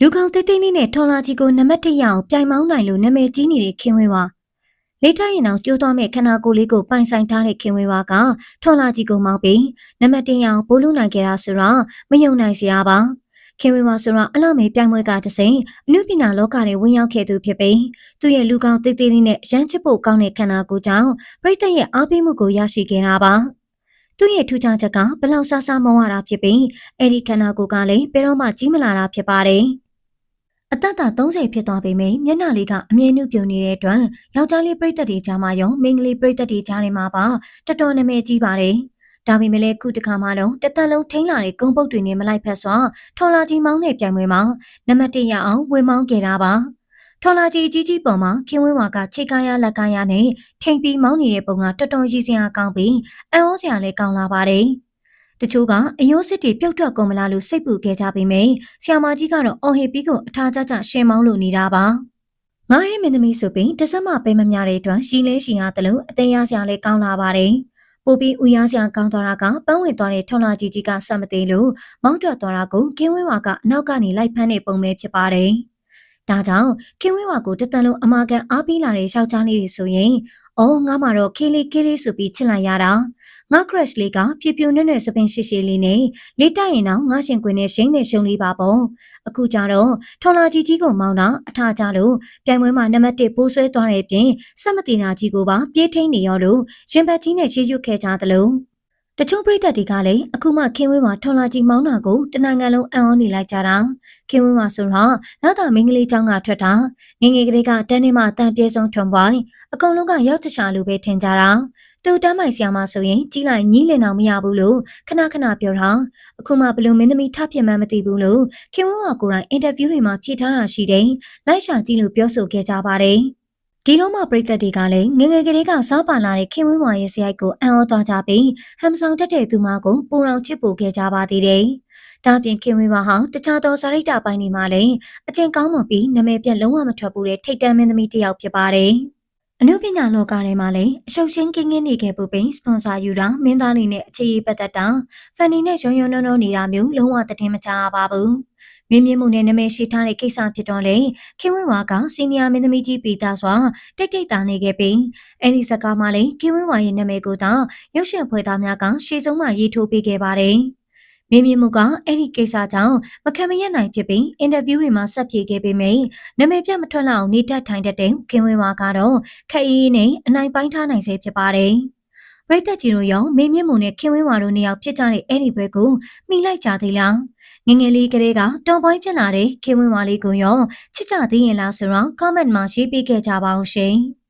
လူကောင်တိတ်တိတ်လေးနဲ့ထော်လာကြီးကိုနံပါတ်1ရအောင်ပြိုင်မောင်းနိုင်လို့နာမည်ကြီးနေတဲ့ခင်ဝေဝါလေးထိုင်ရင်အောင်ကျိုးသွားမဲ့ခနာကိုလေးကိုပိုင်ဆိုင်ထားတဲ့ခင်ဝေဝါကထော်လာကြီးကိုမောင်းပြီးနံပါတ်1ရအောင်ပိုးလူနိုင်ခဲ့တာဆိုတော့မယုံနိုင်စရာပါခင်ဝေဝါဆိုတော့အလောက်မေပြိုင်ပွဲကတစိမ့်အနုပညာလောကတွေဝင်ရောက်ခဲ့သူဖြစ်ပြီးသူ့ရဲ့လူကောင်တိတ်တိတ်လေးနဲ့ရမ်းချစ်ဖို့ကောင်းတဲ့ခနာကိုကြောင့်ပြိတ္တရဲ့အားပေးမှုကိုရရှိခဲ့တာပါသူ့ရဲ့ထူးခြားချက်ကဘလောက်ဆဆမောင်းရတာဖြစ်ပြီးအဲ့ဒီခနာကိုကလည်းဘယ်တော့မှကြီးမလာတာဖြစ်ပါတယ်အသက်သာ30ဖြစ်သွားပေမယ့်မျက်နှာလေးကအမြဲနှုတ်ပြုံနေတဲ့အတွက်ယောက်ျားလေးပရိသတ်တွေကြားမှာရောမိန်းကလေးပရိသတ်တွေကြားထဲမှာပါတော်တော်နာမည်ကြီးပါတယ်။ဒါပေမဲ့လည်းခုတစ်ခါမှတော့တစ်သက်လုံးထိန်းလာတဲ့ဂုံပုတ်တွေနဲ့မလိုက်ဖက်စွာထော်လာကြီးမောင်းတဲ့ပြိုင်ပွဲမှာနံပါတ်1ရအောင်ဝင်မောင်းခဲ့တာပါ။ထော်လာကြီးကြီးပေါ်မှာခင်ဝင်းဝါကခြေကားရလက်ကားရနဲ့ထိန်ပြီးမောင်းနေတဲ့ပုံကတော်တော်ရည်စရာကောင်းပြီးအံ့ဩစရာလည်းကောင်းလာပါတယ်။တချို့ကအယိုးစစ်တွေပြုတ်ထွက်ကုန်မလားလို့စိတ်ပူခဲ့ကြပေမယ့်ဆ iam မကြီးကတော့အော်ဟစ်ပြီးကိုအထားကျကျရှင်းမောင်းလို့နေတာပါငါရဲ့မင်းသမီးဆိုပြီးတစက်မပဲမများတဲ့အတွက်ရှိလဲရှိရတယ်လို့အသေးရစရာလေးကောင်းလာပါတယ်ပိုပြီးဦးရစရာကောင်းသွားတာကပန်းဝင်သွားတဲ့ထော်လာကြီးကစက်မသေးလို့မောင်းထွက်သွားတာကိုကင်းဝင်းဝါကအနောက်ကနေလိုက်ဖမ်းတဲ့ပုံပဲဖြစ်ပါတယ်ဒါကြောင့်ခင်ဝင်းဝါကိုတသက်လုံးအမာကန်အားပေးလာတဲ့ယောက်ျားလေးတွေဆိုရင်အော်ငါမှတော့ခေးလေးဆိုပြီးချစ်လိုက်ရတာငါ crush လေးကဖြူဖြူနွဲ့နွဲ့စပင်ရှိရှိလေးနဲ့လေးတိုက်ရင်တော့ငါရှင်ကွင်းနဲ့ရှိန်နဲ့ရှုံလေးပါပေါ့အခုကျတော့ထော်လာကြီးကိုမောင်းတာအထာကြလို့ပြိုင်ပွဲမှာနံပါတ်1ပိုးဆွဲသွားတဲ့ပြင်စက်မတင်နာကြီးကိုပါပြေးထိန်နေရောလို့ရင်ဘတ်ကြီးနဲ့ရေရွတ်ခဲ့ကြသလိုတချို့ပရိသတ်တွေကလည်းအခုမှခင်ဝင်းမှာထော်လာကြီးမောင်းတာကိုတနိုင်ငံလုံးအံ့ဩနေလိုက်ကြတာခင်ဝင်းမှာဆိုတော့နောက်တာမင်းကလေးเจ้าကထွက်တာငငယ်ကလေးကတန်းထဲမှာအတန်ပြေဆုံးထွန်ပွိုင်းအကုန်လုံးကရောက်တခြားလိုပဲထင်ကြတာသူတမ်းမိုင်ဆရာမဆိုရင်ကြီးလိုက်ညီးလင်အောင်မရဘူးလို့ခဏပြောတာအခုမှဘလို့မင်းသမီးထဖြစ်မှန်းမသိဘူးလို့ခင်ဝင်းဝါကိုယ်တိုင်အင်တာဗျူးတွေမှာဖြေထားတာရှိတယ်လိုက်ရှာကြည့်လို့ပြောဆိုခဲ့ကြပါတယ်ဒီတော့မှပရိသတ်တွေကလည်းငငယ်ကလေးကစားပါလာတဲ့ခင်ဝင်းဝါရဲ့စရိုက်ကိုအံ့ဩသွားကြပြီးဟမ်ဆောင်တက်တဲ့သူမကိုပူအောင်ချစ်ပို့ခဲ့ကြပါသေးတယ်ဒါပြင်ခင်ဝင်းဝါဟာတခြားသောစာရိတ္တပိုင်းတွေမှာလည်းအကျင့်ကောင်းမပြီးနာမည်ပြတ်လုံးဝမထွက်ဘူးတဲ့ထိတ်တန့်မင်းသမီးတစ်ယောက်ဖြစ်ပါတယ်အနုပညာလောကထဲမှာလည်းအရှုပ်ရှင်းကင်းနေခဲ့ဖို့ပင်စပွန်ဆာယူတာမင်းသားလေးနဲ့အခြေရေးပတ်သက်တာဖန်နီနဲ့ရွံ့နှောနေတာမျိုးလုံးဝသတင်းမကြားပါဘူးမင်းမြင့်မှုနဲ့နာမည်ရှိထားတဲ့ကိစ္စဖြစ်တော့လေခင်ဝင်းဝါကစီနီယာမင်းသမီးကြီးပီတာစွာတိတ်တာနေခဲ့ပြီးအဲဒီစကားမှလည်းခင်ဝင်းဝါရဲ့နာမည်ကိုတော့ရုပ်ရှင်ဖွဲ့သားများကရှေ့ဆုံးမှရေးထိုးပေးခဲ့ပါတယ်မင်းမြင့်မှုကအဲ့ဒီကိစ္စကြောင့်မခံမရနိုင်ဖြစ်ပြီးအင်တာဗျူးတွေမှာဆက်ပြေခဲ့ပေမယ့်နာမည်ပြတ်မထွက်လောက်အောင်နေတတ်ထိုင်တတ်တဲ့ခင်ဝင်းဝါကတော့ခက်အေးနဲ့အနိုင်ပိုင်းထားနိုင်စေဖြစ်ပါတယ်။ရိတ်သက်ကြီးတို့ရောမင်းမြင့်မှုနဲ့ခင်ဝင်းဝါတို့နှစ်ယောက်ဖြစ်ကြတဲ့အဲ့ဒီဘွဲကိုမိလိုက်ကြသေးလား။ငငယ်လေးကလေးကတော်ပိုင်းဖြစ်လာတဲ့ခင်ဝင်းဝါလေးကိုရောချစ်ကြသေးရင်လားဆိုတော့ comment မှာရေးပေးခဲ့ကြပါဦးရှင်။